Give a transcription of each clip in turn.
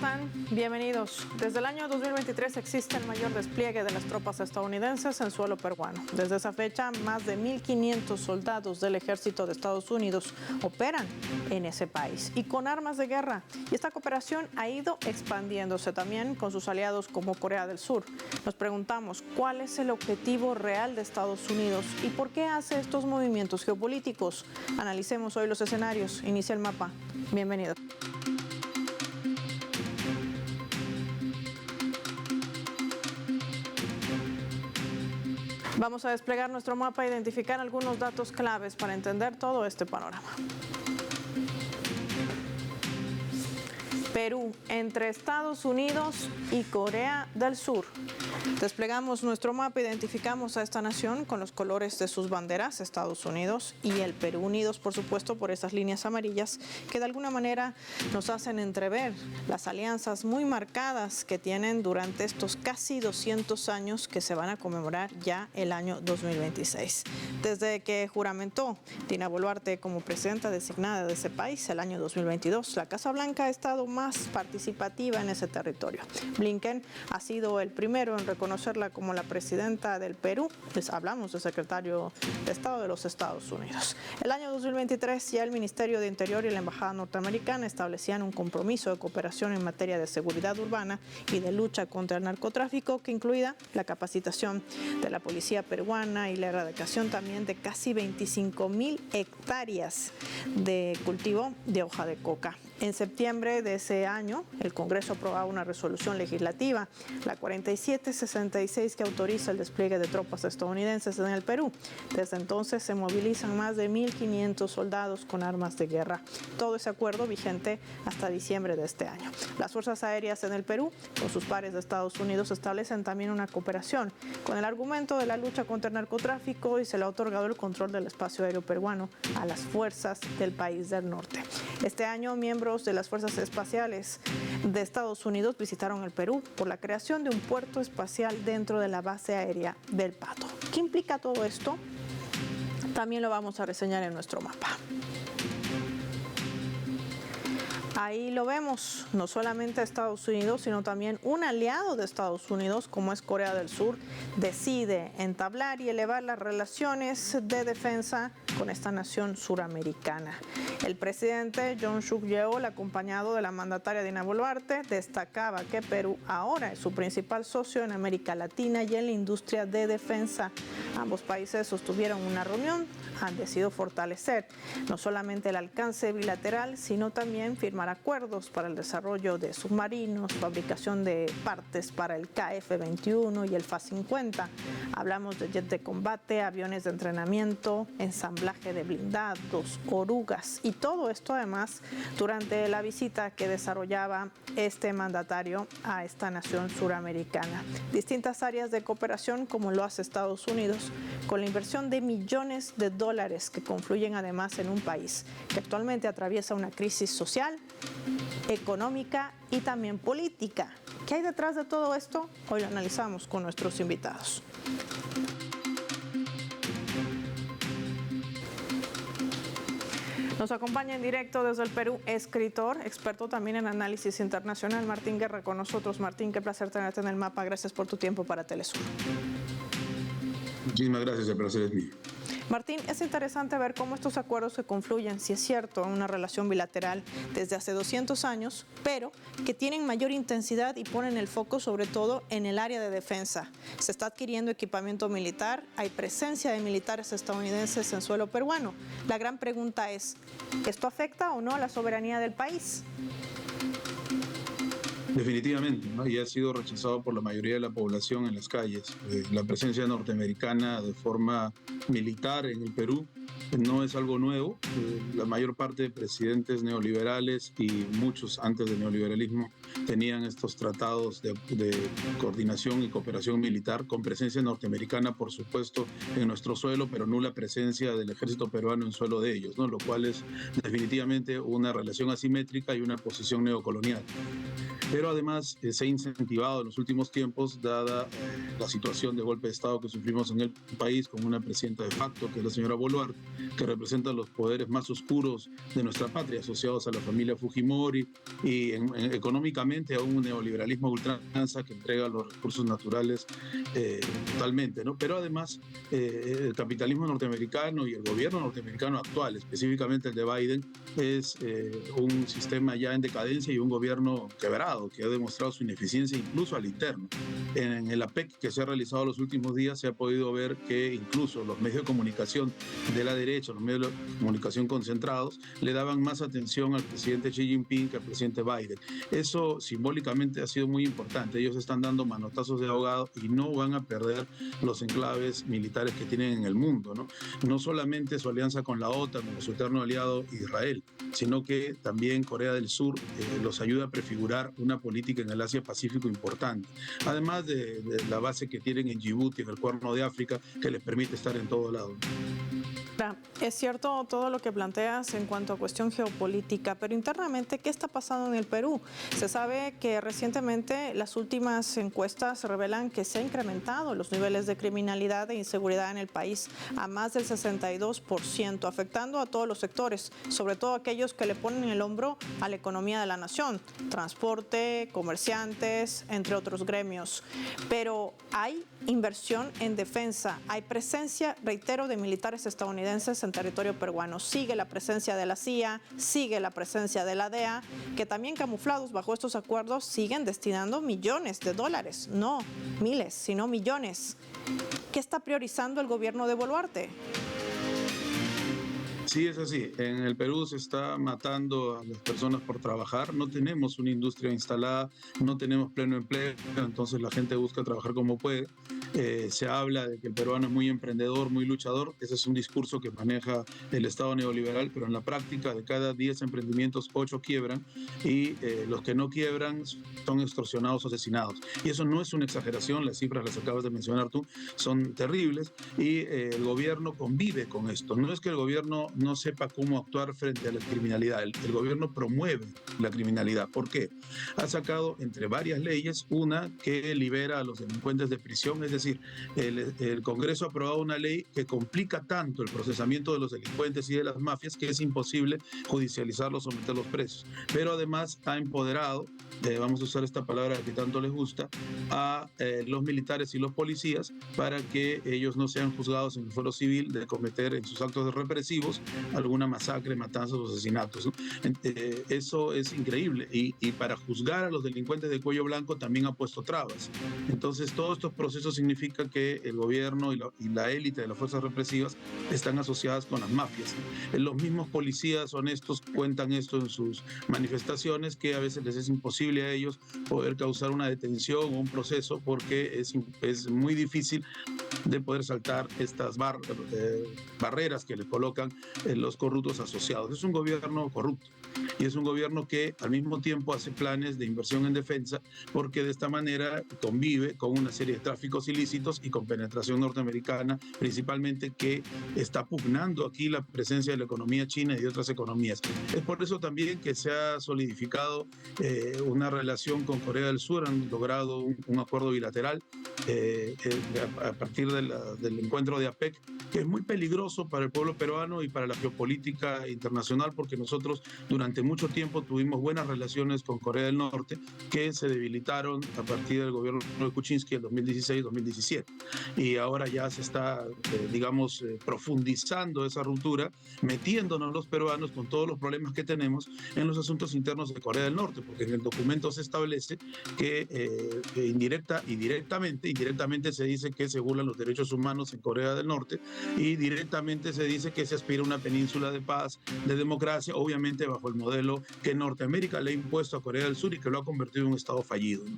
están? Bienvenidos. Desde el año 2023 existe el mayor despliegue de las tropas estadounidenses en suelo peruano. Desde esa fecha, más de 1.500 soldados del ejército de Estados Unidos operan en ese país y con armas de guerra. Y esta cooperación ha ido expandiéndose también con sus aliados como Corea del Sur. Nos preguntamos cuál es el objetivo real de Estados Unidos y por qué hace estos movimientos geopolíticos. Analicemos hoy los escenarios. Inicia el mapa. Bienvenidos. Vamos a desplegar nuestro mapa e identificar algunos datos claves para entender todo este panorama. Perú, entre Estados Unidos y Corea del Sur. Desplegamos nuestro mapa, identificamos a esta nación con los colores de sus banderas, Estados Unidos y el Perú, unidos por supuesto por esas líneas amarillas que de alguna manera nos hacen entrever las alianzas muy marcadas que tienen durante estos casi 200 años que se van a conmemorar ya el año 2026. Desde que juramentó Dina Boluarte como presidenta designada de ese país el año 2022, la Casa Blanca ha estado más participativa en ese territorio. Blinken ha sido el primero en reconocerla como la presidenta del Perú. Pues hablamos del secretario de Estado de los Estados Unidos. El año 2023 ya el Ministerio de Interior y la Embajada norteamericana establecían un compromiso de cooperación en materia de seguridad urbana y de lucha contra el narcotráfico, que incluía la capacitación de la policía peruana y la erradicación también de casi 25.000 hectáreas de cultivo de hoja de coca. En septiembre de ese año, el Congreso aprobaba una resolución legislativa, la 4766, que autoriza el despliegue de tropas estadounidenses en el Perú. Desde entonces se movilizan más de 1.500 soldados con armas de guerra. Todo ese acuerdo vigente hasta diciembre de este año. Las fuerzas aéreas en el Perú, con sus pares de Estados Unidos, establecen también una cooperación con el argumento de la lucha contra el narcotráfico y se le ha otorgado el control del espacio aéreo peruano a las fuerzas del país del norte. Este año, miembros de las Fuerzas Espaciales de Estados Unidos visitaron el Perú por la creación de un puerto espacial dentro de la base aérea del Pato. ¿Qué implica todo esto? También lo vamos a reseñar en nuestro mapa. Ahí lo vemos, no solamente Estados Unidos, sino también un aliado de Estados Unidos, como es Corea del Sur, decide entablar y elevar las relaciones de defensa con esta nación suramericana. El presidente Yoon Suk Yeol, acompañado de la mandataria Dina Boluarte, destacaba que Perú ahora es su principal socio en América Latina y en la industria de defensa. Ambos países sostuvieron una reunión, han decidido fortalecer no solamente el alcance bilateral, sino también firmar acuerdos para el desarrollo de submarinos, fabricación de partes para el KF-21 y el FA-50. Hablamos de jet de combate, aviones de entrenamiento, ensamblaje de blindados, orugas y todo esto además durante la visita que desarrollaba este mandatario a esta nación suramericana. Distintas áreas de cooperación como lo hace Estados Unidos, con la inversión de millones de dólares que confluyen además en un país que actualmente atraviesa una crisis social, económica y también política. ¿Qué hay detrás de todo esto? Hoy lo analizamos con nuestros invitados. Nos acompaña en directo desde el Perú, escritor, experto también en análisis internacional, Martín Guerra con nosotros. Martín, qué placer tenerte en el mapa. Gracias por tu tiempo para Telesur. Muchísimas gracias, el placer es mío. Martín, es interesante ver cómo estos acuerdos se confluyen, si es cierto, en una relación bilateral desde hace 200 años, pero que tienen mayor intensidad y ponen el foco sobre todo en el área de defensa. Se está adquiriendo equipamiento militar, hay presencia de militares estadounidenses en suelo peruano. La gran pregunta es, ¿esto afecta o no a la soberanía del país? Definitivamente, ¿no? Y ha sido rechazado por la mayoría de la población en las calles. La presencia norteamericana de forma militar en el Perú no es algo nuevo. La mayor parte de presidentes neoliberales y muchos antes del neoliberalismo tenían estos tratados de coordinación y cooperación militar con presencia norteamericana, por supuesto, en nuestro suelo, pero nula presencia del ejército peruano en suelo de ellos, ¿no? Lo cual es definitivamente una relación asimétrica y una posición neocolonial. pero además se ha incentivado en los últimos tiempos, dada la situación de golpe de Estado que sufrimos en el país, con una presidenta de facto, que es la señora Boluarte, que representa los poderes más oscuros de nuestra patria, asociados a la familia Fujimori, y económicamente a un neoliberalismo ultranza que entrega los recursos naturales totalmente, ¿no? Pero además el capitalismo norteamericano y el gobierno norteamericano actual, específicamente el de Biden, es un sistema ya en decadencia y un gobierno quebrado, que ha demostrado su ineficiencia incluso al interno. En el APEC que se ha realizado los últimos días se ha podido ver que incluso los medios de comunicación de la derecha, los medios de comunicación concentrados, le daban más atención al presidente Xi Jinping que al presidente Biden. Eso simbólicamente ha sido muy importante. Ellos están dando manotazos de ahogado y no van a perder los enclaves militares que tienen en el mundo, ¿no? No solamente su alianza con la OTAN o su eterno aliado Israel, sino que también Corea del Sur los ayuda a prefigurar una política en el Asia-Pacífico importante. Además de la base que tienen en Djibouti, en el Cuerno de África, que les permite estar en todo lado. Es cierto todo lo que planteas en cuanto a cuestión geopolítica, pero internamente, ¿qué está pasando en el Perú? Se sabe que recientemente las últimas encuestas revelan que se han incrementado los niveles de criminalidad e inseguridad en el país a más del 62%, afectando a todos los sectores, sobre todo aquellos que le ponen el hombro a la economía de la nación, transporte, comerciantes, entre otros gremios. Pero hay inversión en defensa, hay presencia, reitero, de militares estadounidenses en territorio peruano. Sigue la presencia de la CIA, sigue la presencia de la DEA, que también camuflados bajo estos acuerdos siguen destinando millones de dólares, no miles, sino millones. ¿Qué está priorizando el gobierno de Boluarte? Sí, es así. En el Perú se está matando a las personas por trabajar. No tenemos una industria instalada, no tenemos pleno empleo, entonces la gente busca trabajar como puede. Se habla de que el peruano es muy emprendedor, muy luchador. Ese es un discurso que maneja el Estado neoliberal, pero en la práctica de cada 10 emprendimientos, 8 quiebran y los que no quiebran son extorsionados o asesinados. Y eso no es una exageración, las cifras las acabas de mencionar tú, son terribles y el gobierno convive con esto. No es que el gobierno no sepa cómo actuar frente a la criminalidad, el gobierno promueve la criminalidad. ¿Por qué? Ha sacado entre varias leyes una que libera a los delincuentes de prisión, es decir, el Congreso ha aprobado una ley que complica tanto el procesamiento de los delincuentes y de las mafias que es imposible judicializarlos o meterlos presos. Pero además ha empoderado, vamos a usar esta palabra que tanto les gusta, a los militares y los policías para que ellos no sean juzgados en el fuero civil de cometer en sus actos represivos alguna masacre, matanzas o asesinatos, ¿no? Eso es increíble y para juzgar a los delincuentes de cuello blanco también ha puesto trabas. Entonces todos estos procesos significan que el gobierno y la élite de las fuerzas represivas están asociadas con las mafias. Los mismos policías honestos cuentan esto en sus manifestaciones, que a veces les es imposible a ellos poder causar una detención o un proceso porque es muy difícil de poder saltar estas barreras que le colocan los corruptos asociados. Es un gobierno corrupto y es un gobierno que al mismo tiempo hace planes de inversión en defensa porque de esta manera convive con una serie de tráficos ilícitos y con penetración norteamericana principalmente, que está pugnando aquí la presencia de la economía china y de otras economías. Es por eso también que se ha solidificado una relación con Corea del Sur, han logrado un acuerdo bilateral a partir del encuentro de APEC, que es muy peligroso para el pueblo peruano y para la geopolítica internacional, porque nosotros durante mucho tiempo tuvimos buenas relaciones con Corea del Norte que se debilitaron a partir del gobierno de Kuczynski en 2016-2017 y ahora ya se está, profundizando esa ruptura, metiéndonos los peruanos con todos los problemas que tenemos en los asuntos internos de Corea del Norte, porque en el documento se establece que indirecta y indirectamente se dice que se burlan los derechos humanos en Corea del Norte y directamente se dice que se aspira a una península de paz, de democracia, obviamente bajo el modelo que Norteamérica le ha impuesto a Corea del Sur y que lo ha convertido en un estado fallido, ¿no?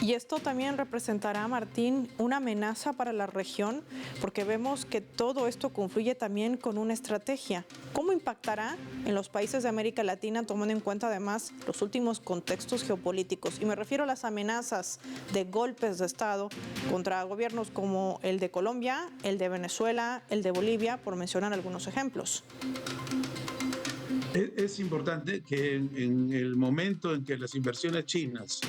Y esto también representará, Martín, una amenaza para la región, porque vemos que todo esto confluye también con una estrategia. ¿Cómo impactará en los países de América Latina, tomando en cuenta además los últimos contextos geopolíticos? Y me refiero a las amenazas de golpes de Estado contra gobiernos como el de Colombia, el de Venezuela, el de Bolivia, por mencionar algunos ejemplos. Es importante que en el momento en que las inversiones chinas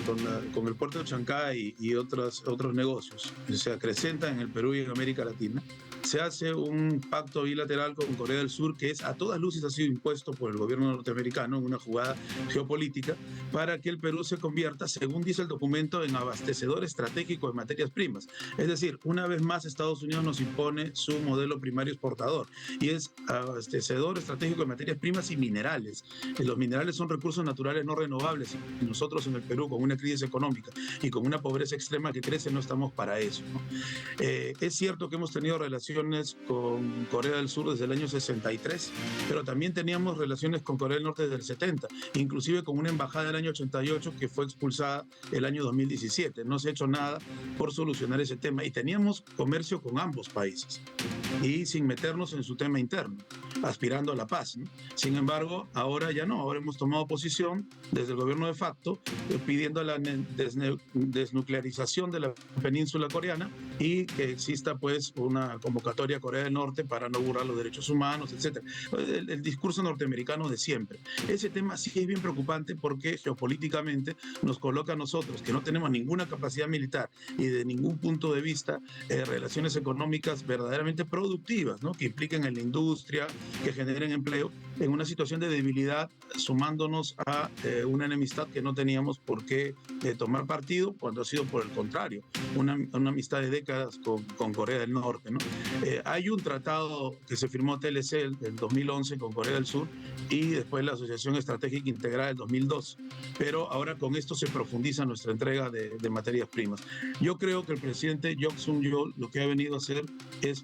con el puerto de Chancay y otros negocios se acrecentan en el Perú y en América Latina, se hace un pacto bilateral con Corea del Sur que a todas luces ha sido impuesto por el gobierno norteamericano en una jugada geopolítica para que el Perú se convierta, según dice el documento, en abastecedor estratégico de materias primas. Es decir, una vez más Estados Unidos nos impone su modelo primario exportador y es abastecedor estratégico de materias primas y minerales. Los minerales son recursos naturales no renovables y nosotros en el Perú, con una crisis económica y con una pobreza extrema que crece, no estamos para eso, ¿no? Es cierto que hemos tenido relaciones con Corea del Sur desde el año 63, pero también teníamos relaciones con Corea del Norte desde el 70, inclusive con una embajada del año 88 que fue expulsada el año 2017. No se ha hecho nada por solucionar ese tema y teníamos comercio con ambos países y sin meternos en su tema interno, aspirando a la paz, ¿no? Sin embargo, ahora ya no, ahora hemos tomado posición desde el gobierno de facto pidiendo la desnuclearización de la península coreana y que exista pues una convocatoria a Corea del Norte para no burlar los derechos humanos, etc. El discurso norteamericano de siempre. Ese tema sí es bien preocupante porque geopolíticamente nos coloca a nosotros, que no tenemos ninguna capacidad militar y de ningún punto de vista relaciones económicas verdaderamente productivas, ¿no? Que impliquen en la industria, que generen empleo, en una situación de debilidad, sumándonos a una enemistad que no teníamos por qué tomar partido, cuando ha sido por el contrario, una amistad de décadas con Corea del Norte, ¿no? Hay un tratado que se firmó TLC en 2011 con Corea del Sur y después la Asociación Estratégica Integrada del 2002, pero ahora con esto se profundiza nuestra entrega de materias primas. Yo creo que el presidente Yoon Suk-yeol lo que ha venido a hacer es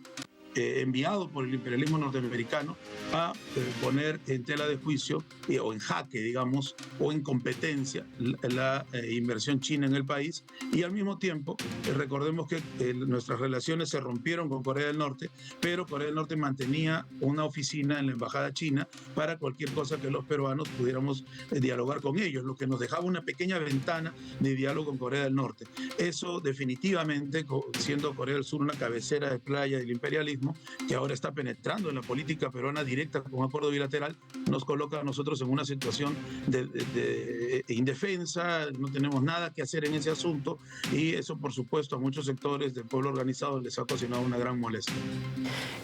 enviado por el imperialismo norteamericano a poner en tela de juicio o en jaque, digamos, o en competencia la inversión china en el país. Y al mismo tiempo, recordemos que nuestras relaciones se rompieron con Corea del Norte, pero Corea del Norte mantenía una oficina en la embajada china para cualquier cosa que los peruanos pudiéramos dialogar con ellos, lo que nos dejaba una pequeña ventana de diálogo con Corea del Norte. Eso definitivamente, siendo Corea del Sur una cabecera de playa del imperialismo, que ahora está penetrando en la política peruana directa con un acuerdo bilateral, nos coloca a nosotros en una situación de indefensa, no tenemos nada que hacer en ese asunto y eso por supuesto a muchos sectores del pueblo organizado les ha ocasionado una gran molestia.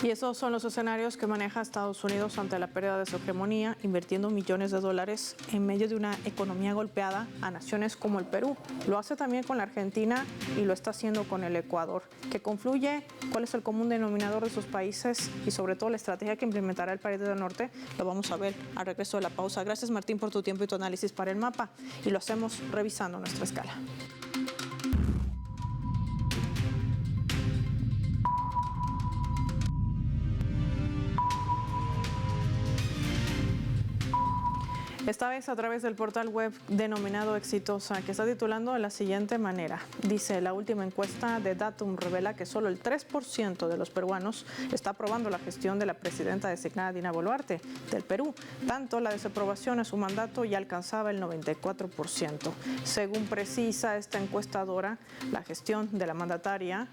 Y esos son los escenarios que maneja Estados Unidos ante la pérdida de su hegemonía, invirtiendo millones de dólares en medio de una economía golpeada a naciones como el Perú. Lo hace también con la Argentina y lo está haciendo con el Ecuador. ¿Qué confluye? ¿Cuál es el común denominador de sus países y sobre todo la estrategia que implementará el país del norte? Lo vamos a ver al regreso de la pausa. Gracias, Martín, por tu tiempo y tu análisis para el mapa, y lo hacemos revisando nuestra escala. Esta vez a través del portal web denominado Exitosa, que está titulando de la siguiente manera. Dice: la última encuesta de Datum revela que solo el 3% de los peruanos está aprobando la gestión de la presidenta designada Dina Boluarte del Perú. Tanto la desaprobación a su mandato ya alcanzaba el 94%. Según precisa esta encuestadora, la gestión de la mandataria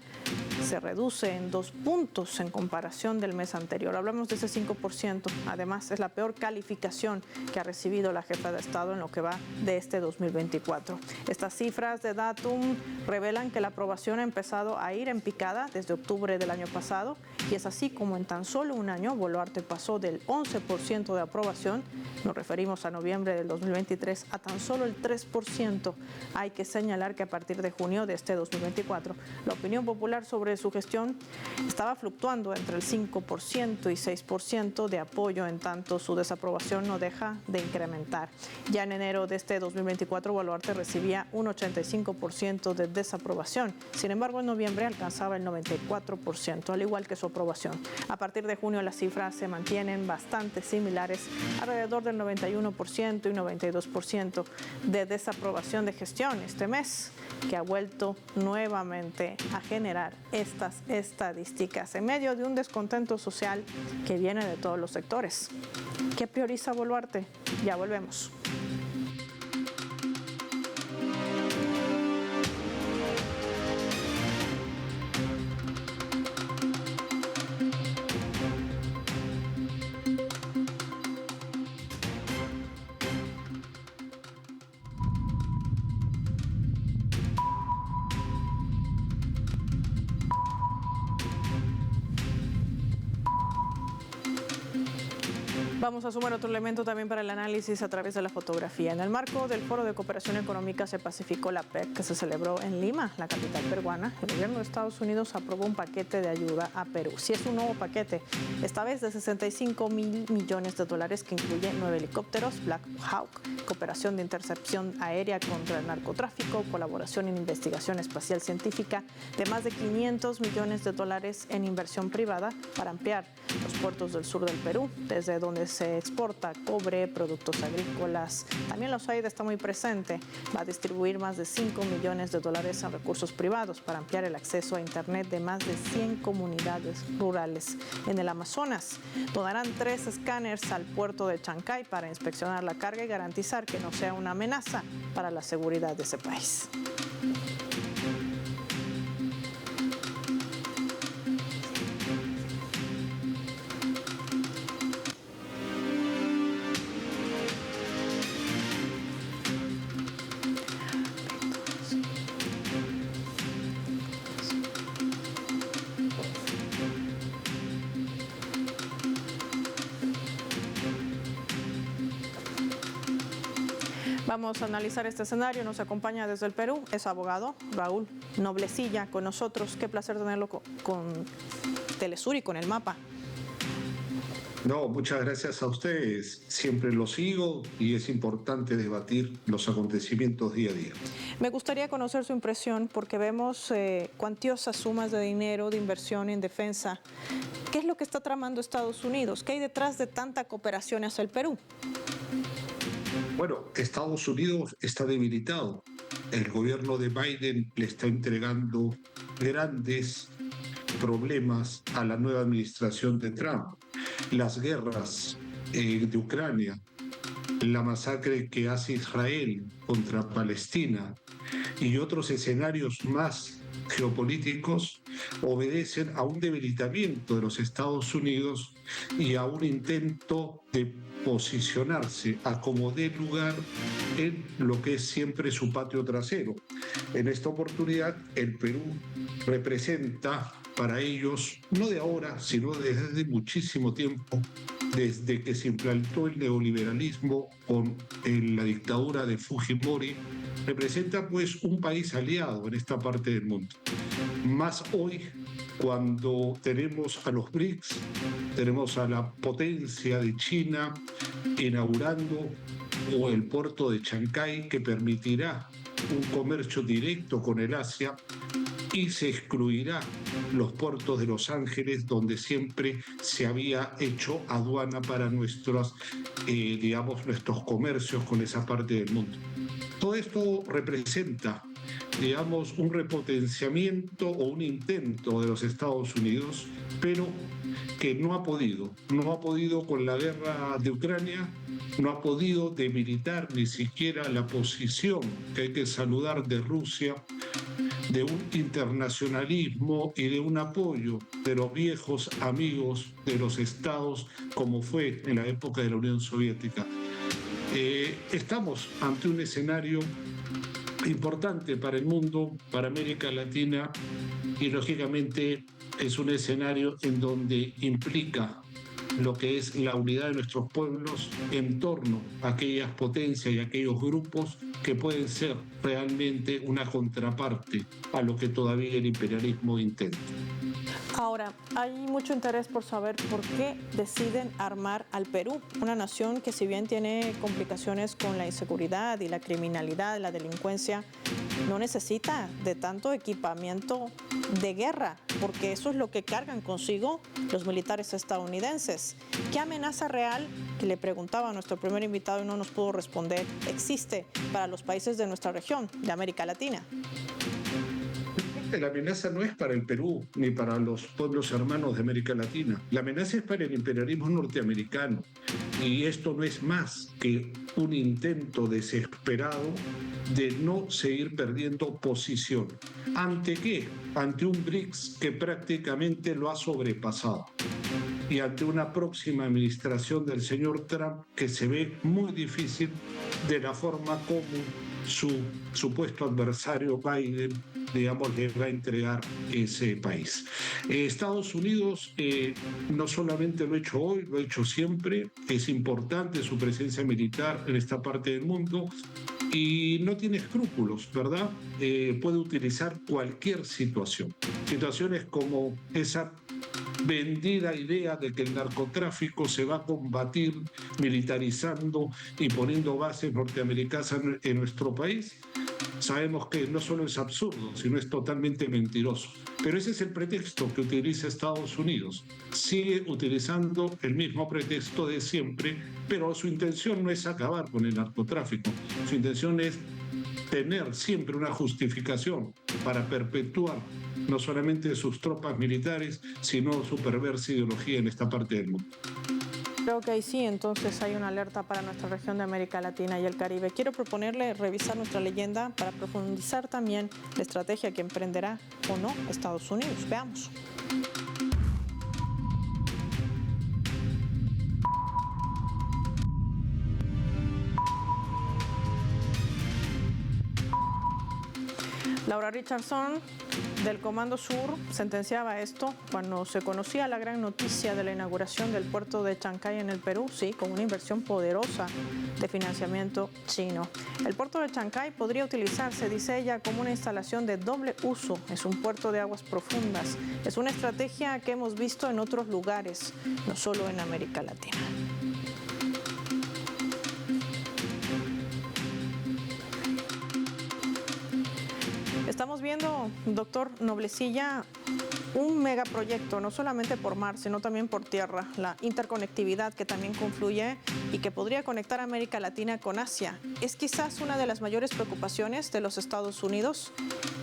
se reduce en 2 puntos en comparación del mes anterior. Hablamos de ese 5%. Además, es la peor calificación que ha recibido la jefa de Estado en lo que va de este 2024. Estas cifras de Datum revelan que la aprobación ha empezado a ir en picada desde octubre del año pasado, y es así como en tan solo un año Boluarte pasó del 11% de aprobación, nos referimos a noviembre del 2023, a tan solo el 3%. Hay que señalar que a partir de junio de este 2024, la opinión popular sobre su gestión estaba fluctuando entre el 5% y 6% de apoyo, en tanto su desaprobación no deja de incrementar. Ya en enero de este 2024, Boluarte recibía un 85% de desaprobación. Sin embargo, en noviembre alcanzaba el 94%, al igual que su aprobación. A partir de junio, las cifras se mantienen bastante similares, alrededor del 91% y 92% de desaprobación de gestión este mes, que ha vuelto nuevamente a generar estas estadísticas en medio de un descontento social que viene de todos los sectores. ¿Qué prioriza Boluarte? Ya volvemos. Vamos a sumar otro elemento también para el análisis a través de la fotografía. En el marco del Foro de Cooperación Económica se Pacífico, la PEC, que se celebró en Lima, la capital peruana, el gobierno de Estados Unidos aprobó un paquete de ayuda a Perú. Sí, es un nuevo paquete, esta vez de $65.000 millones que incluye 9 helicópteros Black Hawk, cooperación de intercepción aérea contra el narcotráfico, colaboración en investigación espacial científica, de más de $500 millones en inversión privada para ampliar los puertos del sur del Perú, desde donde se exporta cobre, productos agrícolas. También la USAID está muy presente. Va a distribuir más de $5 millones en recursos privados para ampliar el acceso a Internet de más de 100 comunidades rurales en el Amazonas. Donarán 3 escáneres al puerto de Chancay para inspeccionar la carga y garantizar que no sea una amenaza para la seguridad de ese país. Vamos a analizar este escenario. Nos acompaña desde el Perú, es abogado Raúl Noblecilla con nosotros. Qué placer tenerlo con Telesur y con el mapa. No, muchas gracias a ustedes. Siempre lo sigo y es importante debatir los acontecimientos día a día. Me gustaría conocer su impresión porque vemos cuantiosas sumas de dinero de inversión en defensa. ¿Qué es lo que está tramando Estados Unidos? ¿Qué hay detrás de tanta cooperación hacia el Perú? Bueno, Estados Unidos está debilitado. El gobierno de Biden le está entregando grandes problemas a la nueva administración de Trump. Las guerras de Ucrania, la masacre que hace Israel contra Palestina y otros escenarios más geopolíticos obedecen a un debilitamiento de los Estados Unidos y a un intento de posicionarse a como dé lugar en lo que es siempre su patio trasero. En esta oportunidad, el Perú representa para ellos, no de ahora, sino desde muchísimo tiempo, desde que se implantó el neoliberalismo con la dictadura de Fujimori, representa pues un país aliado en esta parte del mundo. Más hoy, cuando tenemos a los BRICS, tenemos a la potencia de China inaugurando el puerto de Chancay, que permitirá un comercio directo con el Asia, y se excluirá los puertos de Los Ángeles, donde siempre se había hecho aduana para nuestros comercios con esa parte del mundo. Todo esto representa, un repotenciamiento o un intento de los Estados Unidos, pero que no ha podido con la guerra de Ucrania, no ha podido debilitar ni siquiera la posición que hay que saludar de Rusia, de un internacionalismo y de un apoyo de los viejos amigos de los estados, como fue en la época de la Unión Soviética. Estamos ante un escenario importante para el mundo, para América Latina, y lógicamente es un escenario en donde implica lo que es la unidad de nuestros pueblos en torno a aquellas potencias y aquellos grupos que pueden ser realmente una contraparte a lo que todavía el imperialismo intenta. Ahora, hay mucho interés por saber por qué deciden armar al Perú, una nación que si bien tiene complicaciones con la inseguridad y la criminalidad, la delincuencia, no necesita de tanto equipamiento de guerra, porque eso es lo que cargan consigo los militares estadounidenses. ¿Qué amenaza real, que le preguntaba a nuestro primer invitado y no nos pudo responder, existe para los países de nuestra región, de América Latina? La amenaza no es para el Perú ni para los pueblos hermanos de América Latina. La amenaza es para el imperialismo norteamericano. Y esto no es más que un intento desesperado de no seguir perdiendo posición. ¿Ante qué? Ante un BRICS que prácticamente lo ha sobrepasado. Y ante una próxima administración del señor Trump que se ve muy difícil de la forma como su supuesto adversario Biden, digamos, le va a entregar ese país. Estados Unidos no solamente lo ha hecho hoy, lo ha hecho siempre. Es importante su presencia militar en esta parte del mundo y no tiene escrúpulos, ¿verdad? Puede utilizar cualquier situación. Situaciones como esa vendida idea de que el narcotráfico se va a combatir militarizando y poniendo bases norteamericanas en nuestro país. Sabemos que no solo es absurdo, sino es totalmente mentiroso. Pero ese es el pretexto que utiliza Estados Unidos. Sigue utilizando el mismo pretexto de siempre, pero su intención no es acabar con el narcotráfico. Su intención es tener siempre una justificación para perpetuar no solamente sus tropas militares, sino su perversa ideología en esta parte del mundo. Creo que ahí sí, entonces hay una alerta para nuestra región de América Latina y el Caribe. Quiero proponerle revisar nuestra leyenda para profundizar también la estrategia que emprenderá o no Estados Unidos. Veamos. Laura Richardson, del Comando Sur, sentenciaba esto cuando se conocía la gran noticia de la inauguración del puerto de Chancay en el Perú, sí, con una inversión poderosa de financiamiento chino. El puerto de Chancay podría utilizarse, dice ella, como una instalación de doble uso. Es un puerto de aguas profundas. Es una estrategia que hemos visto en otros lugares, no solo en América Latina. Estamos viendo, doctor Noblecilla, un megaproyecto, no solamente por mar, sino también por tierra, la interconectividad que también confluye y que podría conectar a América Latina con Asia. ¿Es quizás una de las mayores preocupaciones de los Estados Unidos?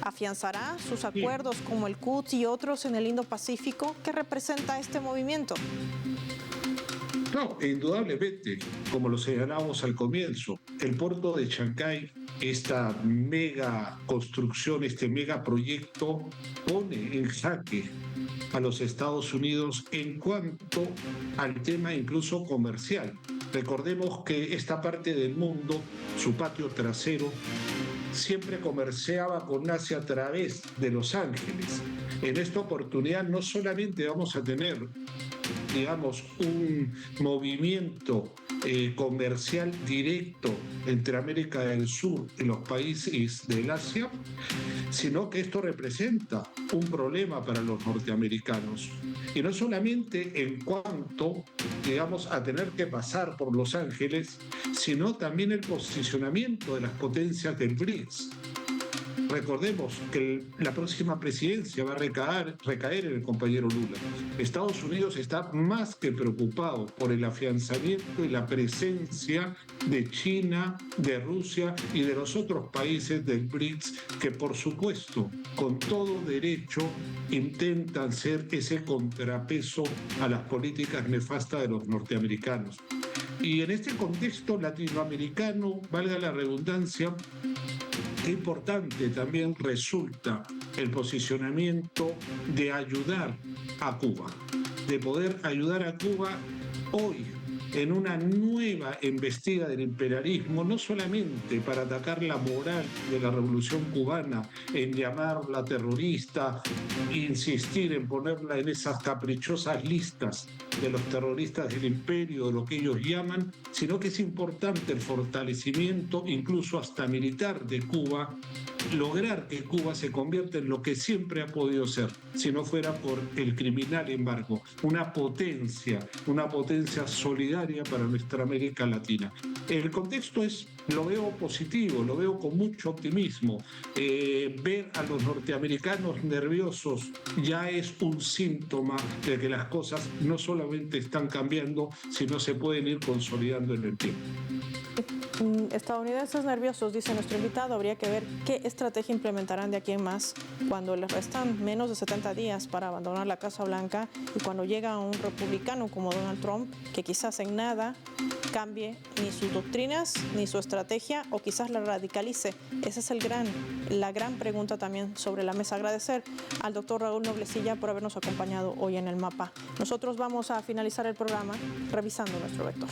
¿Afianzará sus acuerdos como el QUT y otros en el Indo-Pacífico? ¿Qué representa este movimiento? No, indudablemente, como lo señalamos al comienzo, el puerto de Chancay, esta mega construcción, este megaproyecto, pone en jaque a los Estados Unidos en cuanto al tema incluso comercial. Recordemos que esta parte del mundo, su patio trasero, siempre comerciaba con Asia a través de Los Ángeles. En esta oportunidad no solamente vamos a tener, digamos, un movimiento comercial directo entre América del Sur y los países del Asia, sino que esto representa un problema para los norteamericanos. Y no solamente en cuanto, digamos, a tener que pasar por Los Ángeles, sino también el posicionamiento de las potencias del BRICS. Recordemos que la próxima presidencia va a recaer en el compañero Lula. Estados Unidos está más que preocupado por el afianzamiento y la presencia de China, de Rusia y de los otros países del BRICS que, por supuesto, con todo derecho intentan ser ese contrapeso a las políticas nefastas de los norteamericanos. Y en este contexto latinoamericano, valga la redundancia, qué importante también resulta el posicionamiento de ayudar a Cuba, de poder ayudar a Cuba hoy en una nueva embestida del imperialismo, no solamente para atacar la moral de la revolución cubana, en llamarla terrorista, insistir en ponerla en esas caprichosas listas de los terroristas del imperio, de lo que ellos llaman, sino que es importante el fortalecimiento, incluso hasta militar, de Cuba, lograr que Cuba se convierta en lo que siempre ha podido ser, si no fuera por el criminal embargo, una potencia solidaria para nuestra América Latina. El contexto lo veo positivo, lo veo con mucho optimismo. Ver a los norteamericanos nerviosos ya es un síntoma de que las cosas no solamente están cambiando, sino se pueden ir consolidando en el tiempo. Estadounidenses nerviosos, dice nuestro invitado, habría que ver qué estrategia implementarán de aquí en más cuando les restan menos de 70 días para abandonar la Casa Blanca y cuando llega un republicano como Donald Trump, que quizás en nada cambie ni sus doctrinas ni su estrategia o quizás la radicalice. Esa es la gran pregunta también sobre la mesa. Agradecer al doctor Raúl Noblecilla por habernos acompañado hoy en el mapa. Nosotros vamos a finalizar el programa revisando nuestro vector.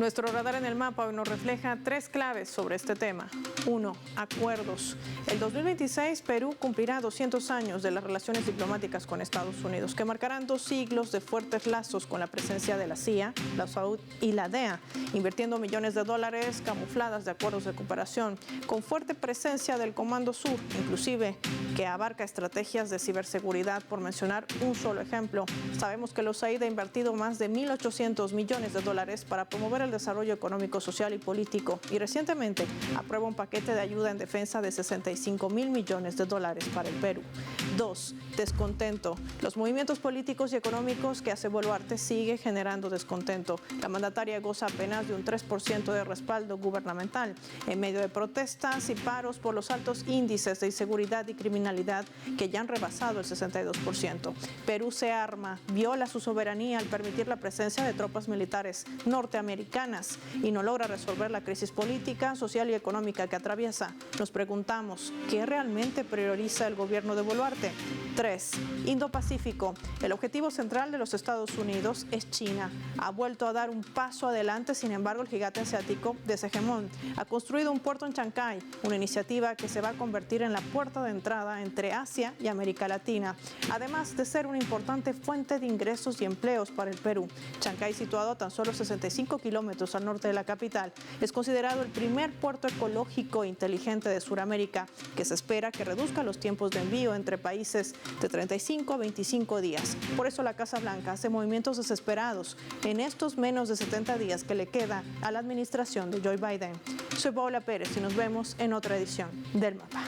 Nuestro radar en el mapa hoy nos refleja 3 claves sobre este tema. 1. Acuerdos. El 2026 Perú cumplirá 200 años de las relaciones diplomáticas con Estados Unidos, que marcarán 2 siglos de fuertes lazos con la presencia de la CIA, la SAUD y la DEA, invirtiendo millones de dólares camufladas de acuerdos de cooperación, con fuerte presencia del Comando Sur, inclusive que abarca estrategias de ciberseguridad, por mencionar un solo ejemplo. Sabemos que la USAID ha invertido más de 1.800 millones de dólares para promover el desarrollo económico, social y político, y recientemente aprueba un paquete de ayuda en defensa de 65.000 millones de dólares para el Perú. 2. Descontento. Los movimientos políticos y económicos que hace Boluarte sigue generando descontento. La mandataria goza apenas de un 3% de respaldo gubernamental, en medio de protestas y paros por los altos índices de inseguridad y criminalidad que ya han rebasado el 62%. Perú se arma, viola su soberanía al permitir la presencia de tropas militares norteamericanas y no logra resolver la crisis política, social y económica que atraviesa. Nos preguntamos, ¿qué realmente prioriza el gobierno de Boluarte? 3. Indo-Pacífico. El objetivo central de los Estados Unidos es China. Ha vuelto a dar un paso adelante, sin embargo, el gigante asiático deshegemón ha construido un puerto en Chancay, una iniciativa que se va a convertir en la puerta de entrada entre Asia y América Latina, además de ser una importante fuente de ingresos y empleos para el Perú. Chancay, situado a tan solo 65 kilómetros al norte de la capital, es considerado el primer puerto ecológico inteligente de Sudamérica, que se espera que reduzca los tiempos de envío entre países de 35 a 25 días. Por eso la Casa Blanca hace movimientos desesperados en estos menos de 70 días que le queda a la administración de Joe Biden. Soy Paola Pérez y nos vemos en otra edición del Mapa.